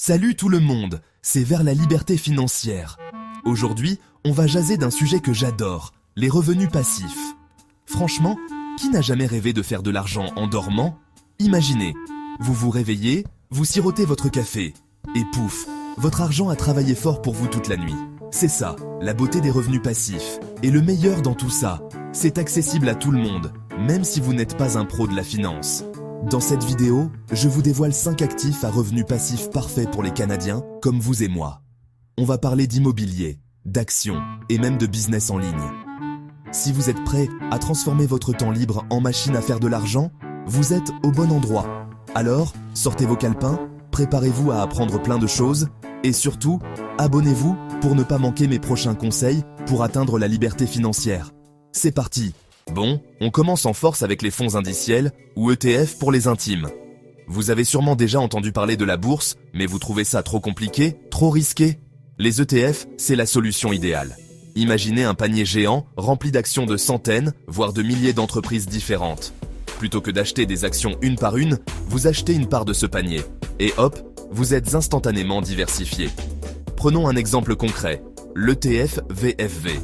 Salut tout le monde, c'est vers la liberté financière. Aujourd'hui, on va jaser d'un sujet que j'adore, les revenus passifs. Franchement, qui n'a jamais rêvé de faire de l'argent en dormant? Imaginez, vous vous réveillez, vous sirotez votre café, et pouf, votre argent a travaillé fort pour vous toute la nuit. C'est ça, la beauté des revenus passifs. Et le meilleur dans tout ça, c'est accessible à tout le monde, même si vous n'êtes pas un pro de la finance. Dans cette vidéo, je vous dévoile 5 actifs à revenus passifs parfaits pour les Canadiens, comme vous et moi. On va parler d'immobilier, d'actions et même de business en ligne. Si vous êtes prêt à transformer votre temps libre en machine à faire de l'argent, vous êtes au bon endroit. Alors, sortez vos calepins, préparez-vous à apprendre plein de choses et surtout, abonnez-vous pour ne pas manquer mes prochains conseils pour atteindre la liberté financière. C'est parti! Bon, on commence en force avec les fonds indiciels, ou ETF pour les intimes. Vous avez sûrement déjà entendu parler de la bourse, mais vous trouvez ça trop compliqué, trop risqué? Les ETF, c'est la solution idéale. Imaginez un panier géant rempli d'actions de centaines, voire de milliers d'entreprises différentes. Plutôt que d'acheter des actions une par une, vous achetez une part de ce panier. Et hop, vous êtes instantanément diversifié. Prenons un exemple concret, l'ETF VFV.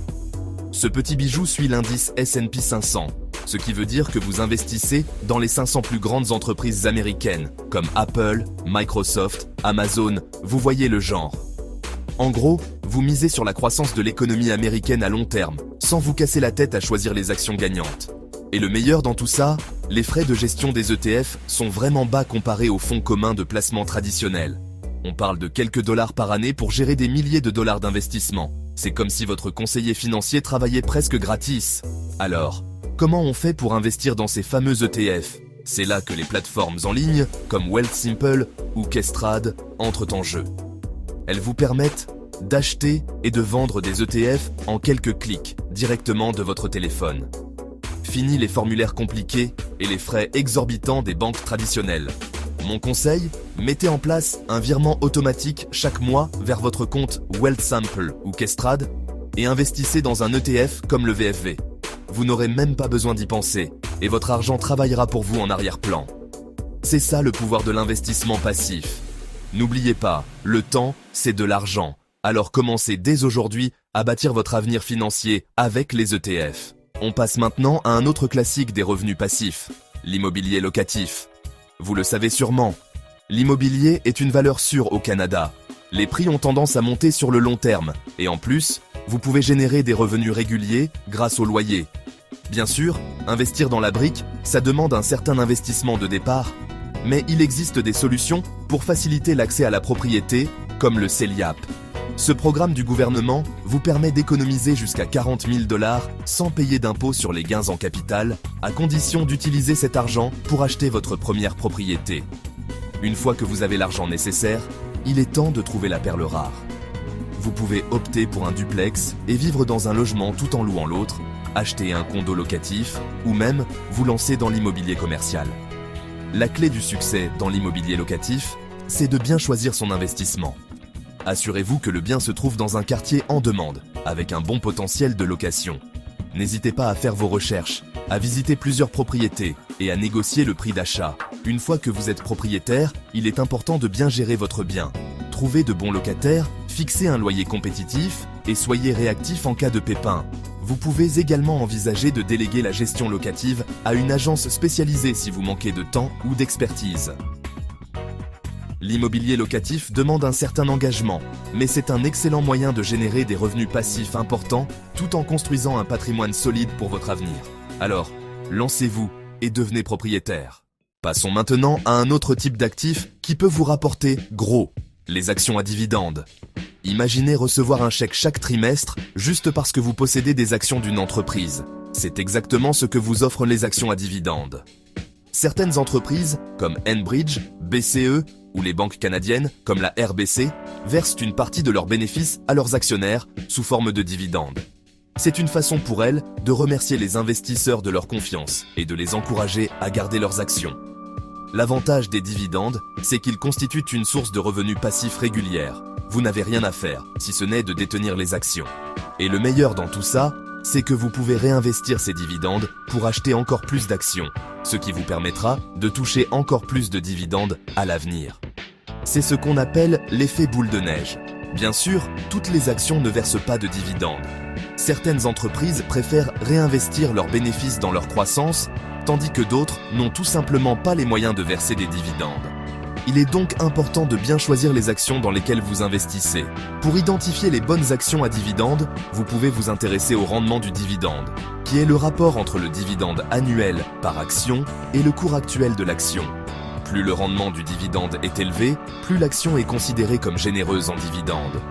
Ce petit bijou suit l'indice S&P 500, ce qui veut dire que vous investissez dans les 500 plus grandes entreprises américaines, comme Apple, Microsoft, Amazon, vous voyez le genre. En gros, vous misez sur la croissance de l'économie américaine à long terme, sans vous casser la tête à choisir les actions gagnantes. Et le meilleur dans tout ça, les frais de gestion des ETF sont vraiment bas comparés aux fonds communs de placement traditionnels. On parle de quelques dollars par année pour gérer des milliers de dollars d'investissement. C'est comme si votre conseiller financier travaillait presque gratis. Alors, comment on fait pour investir dans ces fameux ETF? C'est là que les plateformes en ligne, comme Wealthsimple ou Questrade, entrent en jeu. Elles vous permettent d'acheter et de vendre des ETF en quelques clics, directement de votre téléphone. Fini les formulaires compliqués et les frais exorbitants des banques traditionnelles. Mon conseil, mettez en place un virement automatique chaque mois vers votre compte Wealthsimple ou Questrade et investissez dans un ETF comme le VFV. Vous n'aurez même pas besoin d'y penser et votre argent travaillera pour vous en arrière-plan. C'est ça le pouvoir de l'investissement passif. N'oubliez pas, le temps, c'est de l'argent. Alors commencez dès aujourd'hui à bâtir votre avenir financier avec les ETF. On passe maintenant à un autre classique des revenus passifs, l'immobilier locatif. Vous le savez sûrement, l'immobilier est une valeur sûre au Canada. Les prix ont tendance à monter sur le long terme et en plus, vous pouvez générer des revenus réguliers grâce au loyer. Bien sûr, investir dans la brique, ça demande un certain investissement de départ, mais il existe des solutions pour faciliter l'accès à la propriété, comme le CELIAP. Ce programme du gouvernement vous permet d'économiser jusqu'à 40 000 $ sans payer d'impôt sur les gains en capital, à condition d'utiliser cet argent pour acheter votre première propriété. Une fois que vous avez l'argent nécessaire, il est temps de trouver la perle rare. Vous pouvez opter pour un duplex et vivre dans un logement tout en louant l'autre, acheter un condo locatif ou même vous lancer dans l'immobilier commercial. La clé du succès dans l'immobilier locatif, c'est de bien choisir son investissement. Assurez-vous que le bien se trouve dans un quartier en demande, avec un bon potentiel de location. N'hésitez pas à faire vos recherches, à visiter plusieurs propriétés et à négocier le prix d'achat. Une fois que vous êtes propriétaire, il est important de bien gérer votre bien. Trouvez de bons locataires, fixez un loyer compétitif et soyez réactif en cas de pépin. Vous pouvez également envisager de déléguer la gestion locative à une agence spécialisée si vous manquez de temps ou d'expertise. L'immobilier locatif demande un certain engagement, mais c'est un excellent moyen de générer des revenus passifs importants tout en construisant un patrimoine solide pour votre avenir. Alors, lancez-vous et devenez propriétaire. Passons maintenant à un autre type d'actif qui peut vous rapporter gros, les actions à dividendes. Imaginez recevoir un chèque chaque trimestre juste parce que vous possédez des actions d'une entreprise. C'est exactement ce que vous offrent les actions à dividendes. Certaines entreprises, comme Enbridge, BCE ou les banques canadiennes, comme la RBC, versent une partie de leurs bénéfices à leurs actionnaires sous forme de dividendes. C'est une façon pour elles de remercier les investisseurs de leur confiance et de les encourager à garder leurs actions. L'avantage des dividendes, c'est qu'ils constituent une source de revenus passifs régulière. Vous n'avez rien à faire, si ce n'est de détenir les actions. Et le meilleur dans tout ça, c'est que vous pouvez réinvestir ces dividendes pour acheter encore plus d'actions, ce qui vous permettra de toucher encore plus de dividendes à l'avenir. C'est ce qu'on appelle l'effet boule de neige. Bien sûr, toutes les actions ne versent pas de dividendes. Certaines entreprises préfèrent réinvestir leurs bénéfices dans leur croissance, tandis que d'autres n'ont tout simplement pas les moyens de verser des dividendes. Il est donc important de bien choisir les actions dans lesquelles vous investissez. Pour identifier les bonnes actions à dividendes, vous pouvez vous intéresser au rendement du dividende, qui est le rapport entre le dividende annuel par action et le cours actuel de l'action. Plus le rendement du dividende est élevé, plus l'action est considérée comme généreuse en dividendes.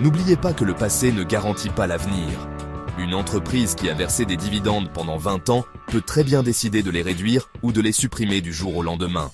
N'oubliez pas que le passé ne garantit pas l'avenir. Une entreprise qui a versé des dividendes pendant 20 ans peut très bien décider de les réduire ou de les supprimer du jour au lendemain.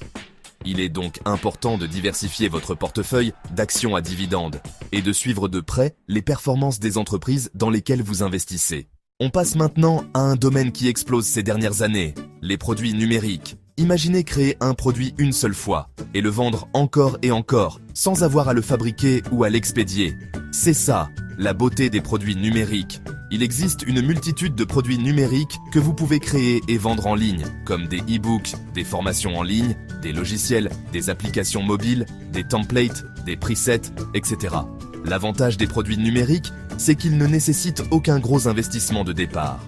Il est donc important de diversifier votre portefeuille d'actions à dividendes et de suivre de près les performances des entreprises dans lesquelles vous investissez. On passe maintenant à un domaine qui explose ces dernières années, les produits numériques. Imaginez créer un produit une seule fois et le vendre encore et encore, sans avoir à le fabriquer ou à l'expédier. C'est ça, la beauté des produits numériques. Il existe une multitude de produits numériques que vous pouvez créer et vendre en ligne, comme des e-books, des formations en ligne, des logiciels, des applications mobiles, des templates, des presets, etc. L'avantage des produits numériques, c'est qu'ils ne nécessitent aucun gros investissement de départ.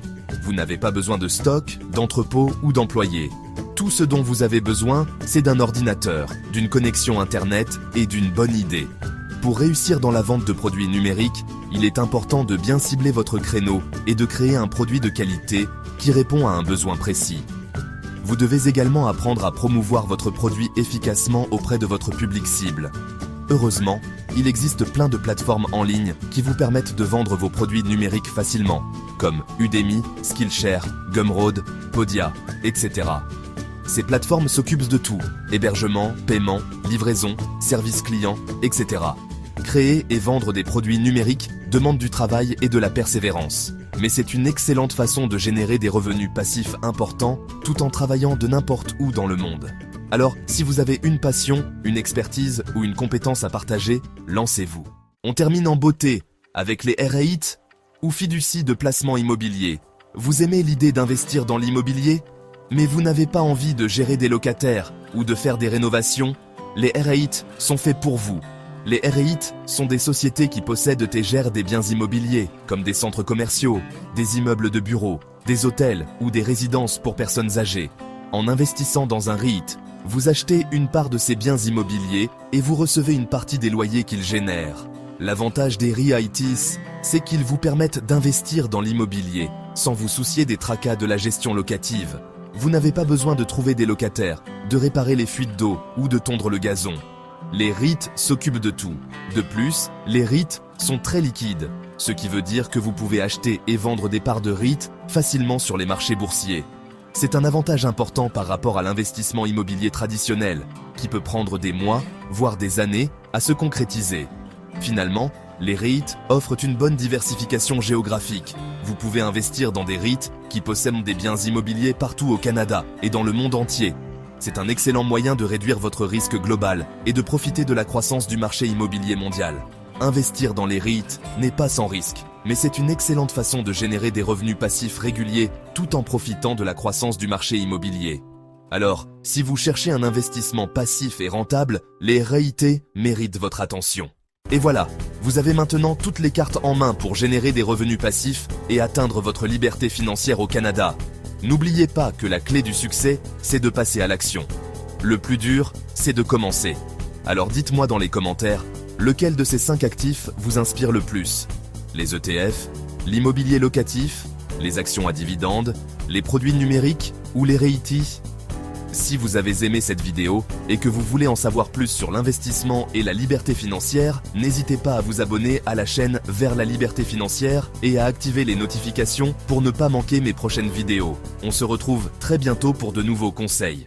Vous n'avez pas besoin de stock, d'entrepôt ou d'employés. Tout ce dont vous avez besoin, c'est d'un ordinateur, d'une connexion Internet et d'une bonne idée. Pour réussir dans la vente de produits numériques, il est important de bien cibler votre créneau et de créer un produit de qualité qui répond à un besoin précis. Vous devez également apprendre à promouvoir votre produit efficacement auprès de votre public cible. Heureusement, il existe plein de plateformes en ligne qui vous permettent de vendre vos produits numériques facilement, comme Udemy, Skillshare, Gumroad, Podia, etc. Ces plateformes s'occupent de tout, hébergement, paiement, livraison, service client, etc. Créer et vendre des produits numériques demande du travail et de la persévérance. Mais c'est une excellente façon de générer des revenus passifs importants tout en travaillant de n'importe où dans le monde. Alors, si vous avez une passion, une expertise ou une compétence à partager, lancez-vous. On termine en beauté avec les REIT ou fiducies de placement immobilier. Vous aimez l'idée d'investir dans l'immobilier ? Mais vous n'avez pas envie de gérer des locataires ou de faire des rénovations ? Les REIT sont faits pour vous. Les REIT sont des sociétés qui possèdent et gèrent des biens immobiliers, comme des centres commerciaux, des immeubles de bureaux, des hôtels ou des résidences pour personnes âgées. En investissant dans un REIT, vous achetez une part de ces biens immobiliers et vous recevez une partie des loyers qu'ils génèrent. L'avantage des REITs, c'est qu'ils vous permettent d'investir dans l'immobilier, sans vous soucier des tracas de la gestion locative. Vous n'avez pas besoin de trouver des locataires, de réparer les fuites d'eau ou de tondre le gazon. Les REIT s'occupent de tout. De plus, les REIT sont très liquides, ce qui veut dire que vous pouvez acheter et vendre des parts de REIT facilement sur les marchés boursiers. C'est un avantage important par rapport à l'investissement immobilier traditionnel, qui peut prendre des mois, voire des années, à se concrétiser. Finalement, les REIT offrent une bonne diversification géographique. Vous pouvez investir dans des REIT qui possèdent des biens immobiliers partout au Canada et dans le monde entier. C'est un excellent moyen de réduire votre risque global et de profiter de la croissance du marché immobilier mondial. Investir dans les REIT n'est pas sans risque, mais c'est une excellente façon de générer des revenus passifs réguliers tout en profitant de la croissance du marché immobilier. Alors, si vous cherchez un investissement passif et rentable, les REIT méritent votre attention. Et voilà, vous avez maintenant toutes les cartes en main pour générer des revenus passifs et atteindre votre liberté financière au Canada. N'oubliez pas que la clé du succès, c'est de passer à l'action. Le plus dur, c'est de commencer. Alors dites-moi dans les commentaires, lequel de ces 5 actifs vous inspire le plus ? Les ETF, l'immobilier locatif, les actions à dividendes, les produits numériques ou les REIT ? Si vous avez aimé cette vidéo et que vous voulez en savoir plus sur l'investissement et la liberté financière, n'hésitez pas à vous abonner à la chaîne Vers la liberté financière et à activer les notifications pour ne pas manquer mes prochaines vidéos. On se retrouve très bientôt pour de nouveaux conseils.